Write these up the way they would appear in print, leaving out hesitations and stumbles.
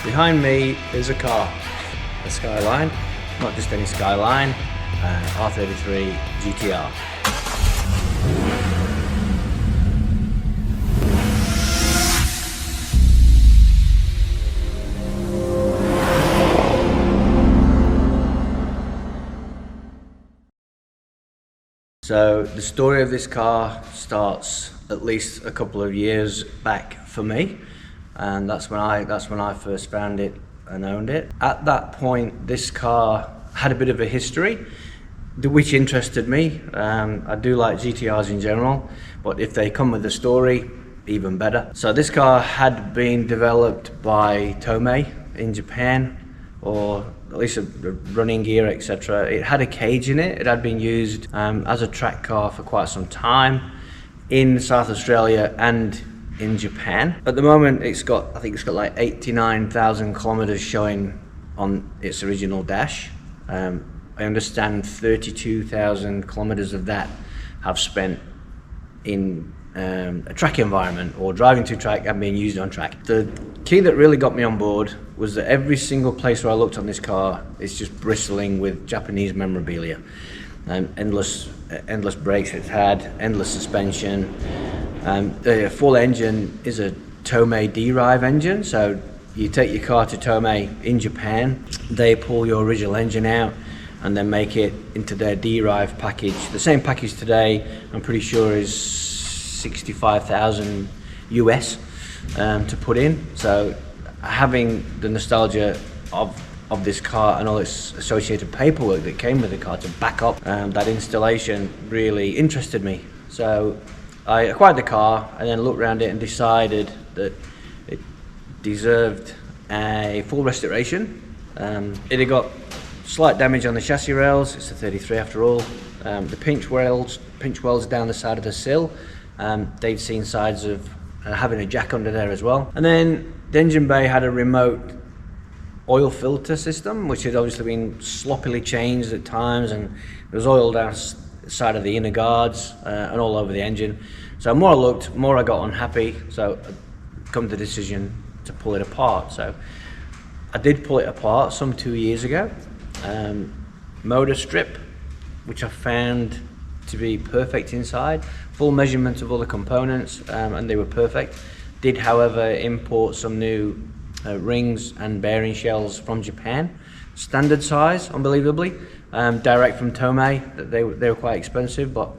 Behind me is a car, a Skyline, not just any Skyline, R33 GTR. So the story of this car starts at least a couple of years back for me, and that's when I first found it and owned it. At that point, this car had a bit of a history, which interested me. I do like GTRs in general, but if they come with a story, even better. So this car had been developed by Tomei in Japan, or at least a running gear, etc. It had a cage in it. It had been used as a track car for quite some time in South Australia and in Japan. At the moment, I think it's got like 89,000 kilometers showing on its original dash. I understand 32,000 kilometers of that have spent in a track environment or driving to track and being used on track. The key that really got me on board was that every single place where I looked on this car is just bristling with Japanese memorabilia. Endless brakes it's had, endless suspension. The full engine is a Tomei D-Drive engine, so you take your car to Tomei in Japan, they pull your original engine out and then make it into their D-Drive package. The same package today, I'm pretty sure, is 65,000 US to put in. So having the nostalgia of this car and all its associated paperwork that came with the car to back up that installation really interested me. So I acquired the car and then looked around it and decided that it deserved a full restoration. It had got slight damage on the chassis rails. It's a 33 after all. The pinch welds down the side of the sill, they'd seen signs of having a jack under there as well. And then the engine bay had a remote oil filter system, which had obviously been sloppily changed at times, and there was oil down the side of the inner guards and all over the engine. So the more I looked, more I got unhappy, so I come to the decision to pull it apart. So I did pull it apart some 2 years ago. Motor strip, which I found to be perfect inside, full measurement of all the components, and they were perfect. Did, however, import some new rings and bearing shells from Japan, standard size, unbelievably, direct from Tomei. They were quite expensive, but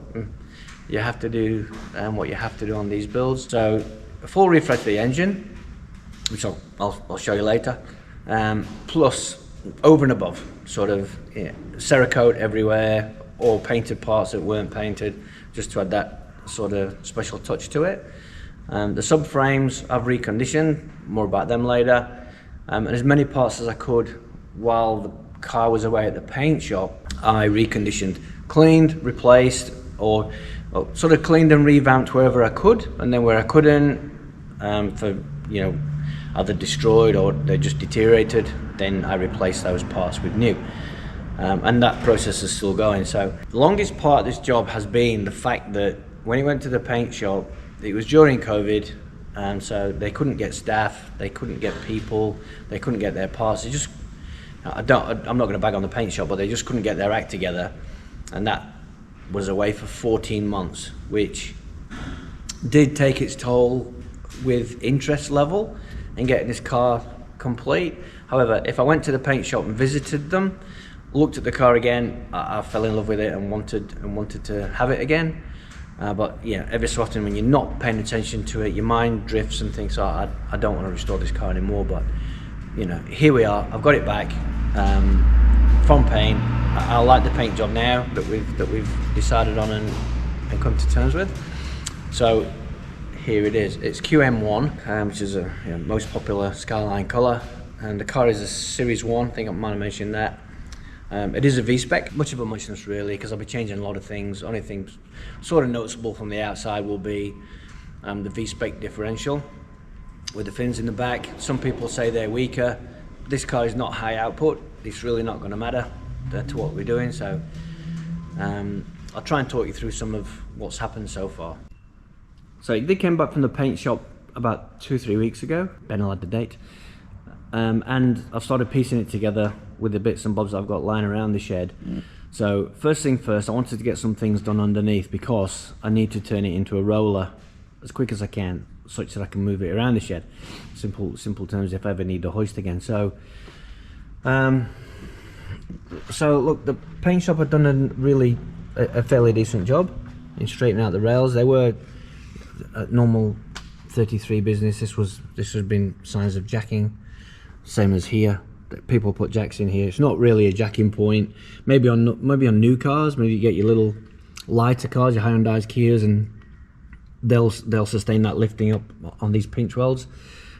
you have to do what you have to do on these builds. So a full refresh of the engine, which I'll show you later, plus over and above, sort of Cerakote everywhere, or painted parts that weren't painted, just to add that sort of special touch to it. The subframes I've reconditioned, more about them later, and as many parts as I could while the car was away at the paint shop, I reconditioned, cleaned, replaced, or sort of cleaned and revamped wherever I could, and then where I couldn't, for either destroyed or they just deteriorated, then I replaced those parts with new. And that process is still going. So the longest part of this job has been the fact that when it went to the paint shop, it was during COVID, and so they couldn't get staff, they couldn't get people, they couldn't get their parts. I'm not going to bag on the paint shop, but they just couldn't get their act together, and that was away for 14 months, which did take its toll with interest level in getting this car complete. However, if I went to the paint shop and visited them, looked at the car again, I fell in love with it and wanted to have it again. But yeah, every so often when you're not paying attention to it, your mind drifts and thinks, oh, I don't want to restore this car anymore. But here we are. I've got it back from paint. I like the paint job now that we've decided on and come to terms with. So here it is. It's QM1, which is a most popular Skyline colour, and the car is a Series 1. I think I might have mentioned that. It is a V-spec, much of a muchness really, because I'll be changing a lot of things. Only thing sort of noticeable from the outside will be the V-spec differential with the fins in the back. Some people say they're weaker. This car is not high output. It's really not going to matter to what we're doing. So I'll try and talk you through some of what's happened so far. So they came back from the paint shop about 2-3 weeks ago. Ben will add the date. and I've started piecing it together with the bits and bobs I've got lying around the shed. So first thing first, I wanted to get some things done underneath because I need to turn it into a roller as quick as I can, such that I can move it around the shed. Simple terms, if I ever need to hoist again. So look, the paint shop had done a fairly decent job in straightening out the rails. They were a normal 33 business. This has been signs of jacking, same as here. People put jacks in here. It's not really a jacking point. Maybe on new cars, maybe you get your little lighter cars, your Hyundai's, Kias, and they'll sustain that lifting up on these pinch welds.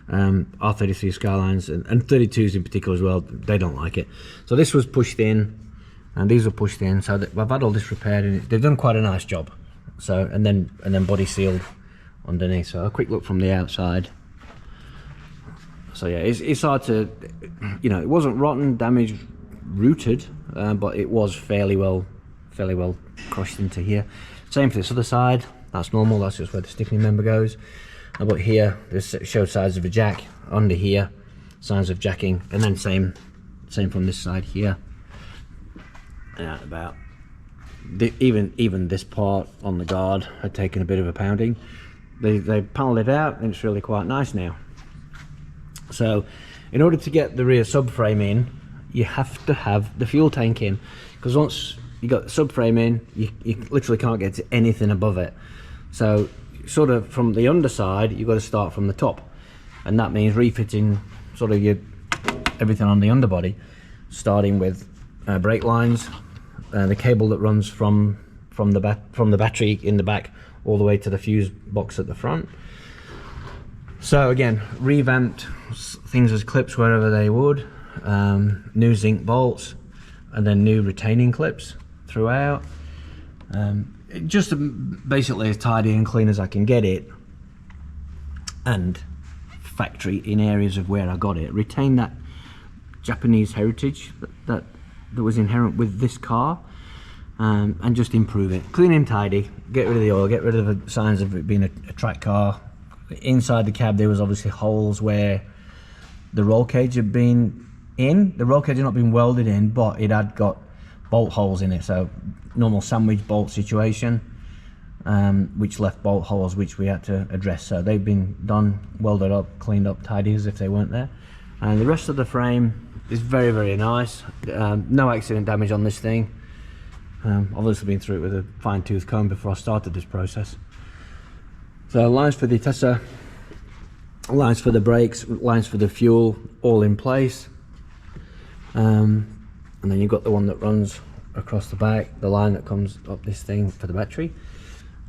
R33 Skylines and 32s in particular as well, they don't like it. So this was pushed in, and these were pushed in. So I've had all this repaired, and they've done quite a nice job. So and then body sealed underneath. So a quick look from the outside. So yeah, it's hard to, you know, it wasn't rotten, damaged, rooted, but it was fairly well crushed into here. Same for this other side. That's normal. That's just where the stiffening member goes. But here, this showed signs of a jack. Under here, signs of jacking, and then same from this side here. And about even this part on the guard had taken a bit of a pounding. They panelled it out, and it's really quite nice now. So in order to get the rear subframe in, you have to have the fuel tank in, because once you got the subframe in, you literally can't get to anything above it. So sort of from the underside, you've got to start from the top, and that means refitting sort of everything on the underbody, starting with brake lines, the cable that runs from the battery in the back all the way to the fuse box at the front. So again, revamped things as clips wherever they would, new zinc bolts, and then new retaining clips throughout. Just basically as tidy and clean as I can get it, and factory in areas of where I got it. Retain that Japanese heritage that was inherent with this car, and just improve it. Clean and tidy, get rid of the oil, get rid of the signs of it being a track car. Inside the cab there was obviously holes where the roll cage had been in. The roll cage had not been welded in, but it had got bolt holes in it, so normal sandwich bolt situation, which left bolt holes which we had to address. So they've been done, welded up, cleaned up, tidy as if they weren't there. And the rest of the frame is very nice. No accident damage on this thing. Obviously been through it with a fine-tooth comb before I started this process. So lines for the Tessa, lines for the brakes, lines for the fuel, all in place. And then you've got the one that runs across the back, the line that comes up this thing for the battery.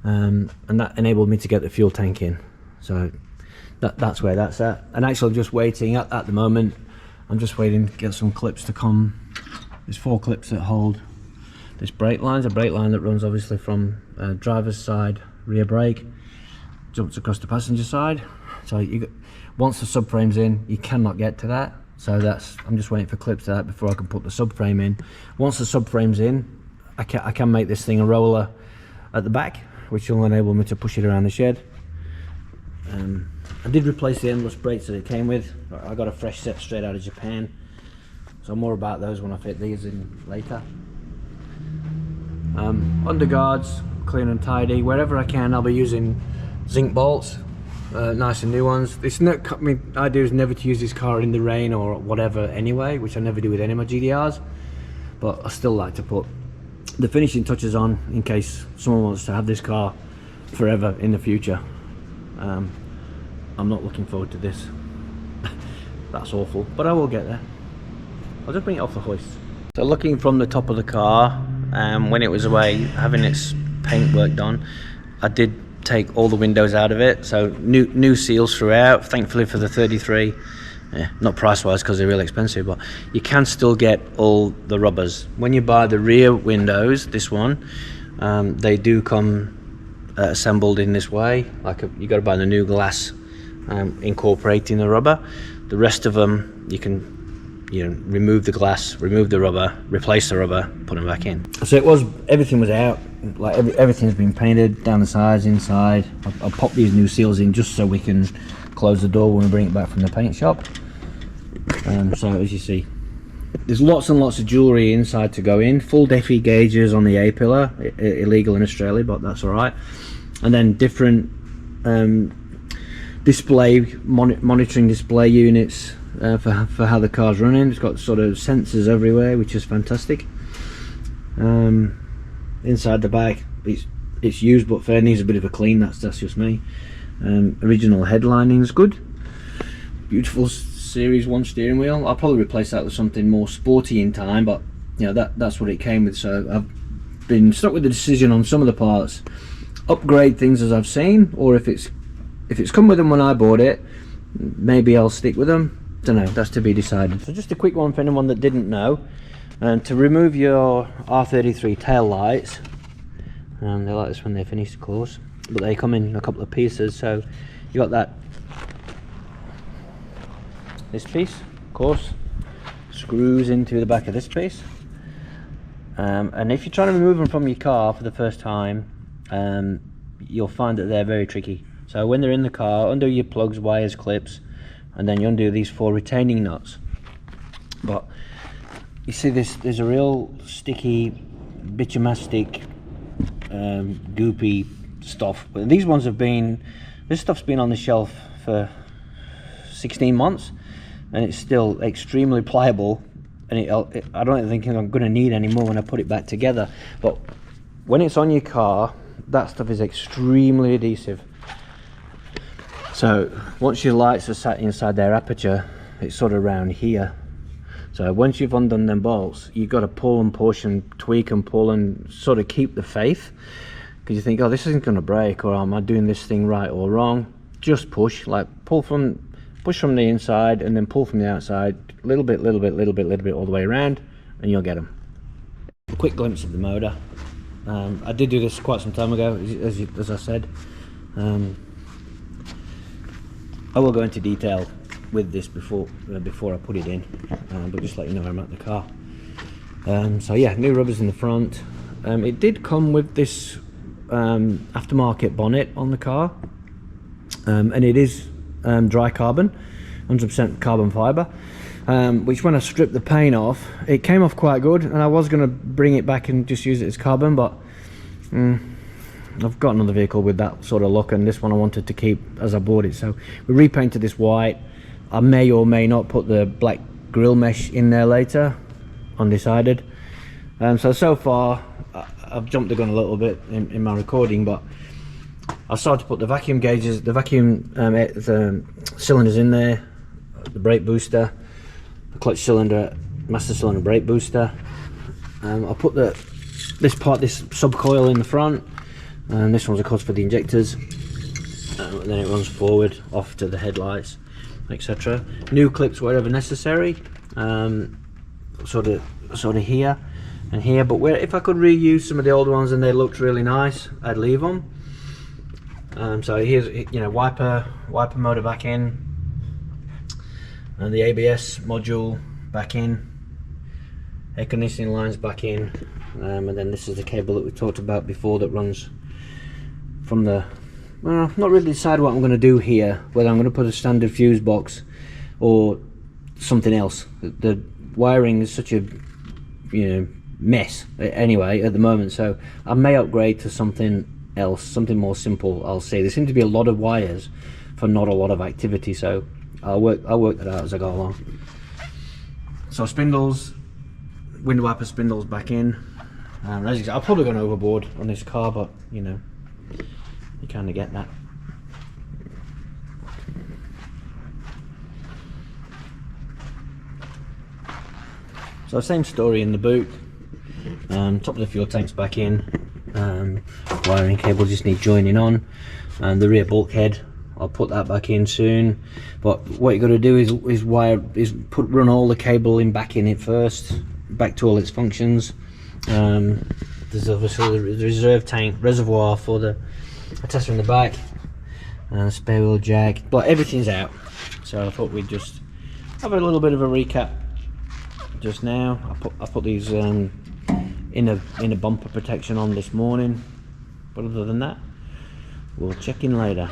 And that enabled me to get the fuel tank in. So that's where that's at. And actually I'm just waiting at the moment, I'm just waiting to get some clips to come. There's 4 clips that hold this brake line, a brake line that runs obviously from driver's side rear brake, jumps across the passenger side. So once the subframe's in, you cannot get to that. So I'm just waiting for clips to that before I can put the subframe in. Once the subframe's in, I can make this thing a roller at the back, which will enable me to push it around the shed. I did replace the endless brakes that it came with. I got a fresh set straight out of Japan, so more about those when I fit these in later. Underguards, clean and tidy. Wherever I can, I'll be using zinc bolts, nice and new ones. My idea is never to use this car in the rain or whatever anyway, which I never do with any of my GDRs, but I still like to put the finishing touches on in case someone wants to have this car forever in the future. I'm not looking forward to this. That's awful, but I will get there. I'll just bring it off the hoist. So looking from the top of the car, when it was away having its paint work done, I did take all the windows out of it, so new seals throughout, thankfully for the 33. Not price wise because they're really expensive, but you can still get all the rubbers. When you buy the rear windows, this one, they do come assembled in this way, like you got to buy the new glass incorporating the rubber. The rest of them you can remove the glass, remove the rubber, replace the rubber, put them back in. So everything was out, like everything's been painted down the sides, inside. I'll pop these new seals in just so we can close the door when we bring it back from the paint shop. So as you see, there's lots and lots of jewellery inside to go in. Full Defi gauges on the A-pillar, illegal in Australia, but that's alright. And then different monitoring display units for how the car's running. It's got sort of sensors everywhere, which is fantastic. Inside the bag, it's used but fair, needs a bit of a clean. That's just me. Original headlining is good. Beautiful Series 1 steering wheel. I'll probably replace that with something more sporty in time, but you know, that's what it came with. So I've been stuck with the decision on some of the parts. Upgrade things as I've seen, or if it's come with them when I bought it, maybe I'll stick with them. Don't know, that's to be decided. So just a quick one for anyone that didn't know, and to remove your R33 tail lights, they like this when they finish the course, but they come in a couple of pieces. So you got that, this piece of course screws into the back of this piece, and if you're trying to remove them from your car for the first time, you'll find that they're very tricky. So when they're in the car, undo your plugs, wires, clips, and then you undo these 4 retaining nuts. But you see this, there's a real sticky, bitumastic, goopy stuff. But these ones have been, this stuff's been on the shelf for 16 months, and it's still extremely pliable, and I don't think I'm going to need any more when I put it back together. But when it's on your car, that stuff is extremely adhesive. So once your lights are sat inside their aperture, it's sort of around here. So once you've undone them bolts, you've got to pull and push and tweak and pull and sort of keep the faith, because you think, oh, this isn't going to break, or am I doing this thing right or wrong? Just push, like push from the inside and then pull from the outside, little bit, all the way around, and you'll get them. A quick glimpse of the motor. I did do this quite some time ago, as I said. I will go into detail with this before I put it in, but just let you know I'm at the car. So yeah, new rubbers in the front. It did come with this aftermarket bonnet on the car, and it is dry carbon, 100% carbon fibre, which when I stripped the paint off, it came off quite good, and I was going to bring it back and just use it as carbon, but I've got another vehicle with that sort of look, and this one I wanted to keep as I bought it. So we repainted this white. I may or may not put the black grill mesh in there later, undecided. So far I've jumped the gun a little bit in my recording, but I started to put the vacuum gauges, the vacuum cylinders in there, the brake booster, the clutch cylinder, master cylinder brake booster. I put this subcoil in the front, and this one's of course for the injectors, and then it runs forward off to the headlights, etc. New clips wherever necessary, sort of here and here, but if I could reuse some of the old ones and they looked really nice, I'd leave them. So here's, you know, wiper motor back in, and the ABS module back in, air conditioning lines back in, and then this is the cable that we talked about before that runs from the, well, not really decided what I'm going to do here, whether I'm going to put a standard fuse box or something else. The wiring is such a, you know, mess anyway at the moment, so I may upgrade to something else, something more simple. I'll say there seem to be a lot of wires for not a lot of activity, so I'll work that out as I go along. So spindles, window wiper spindles back in. As you can see, I've probably gone overboard on this car, but you know, you kind of get that. So same story in the boot. Top of the fuel tank's back in. Wiring cable just need joining on, and the rear bulkhead, I'll put that back in soon. But what you got to do is run all the cable in back in it first, back to all its functions. There's obviously the reserve tank reservoir for the attester in the back, and spare wheel jack, but everything's out. So I thought we'd just have a little bit of a recap just now. I put these inner bumper protection on this morning, but other than that, we'll check in later.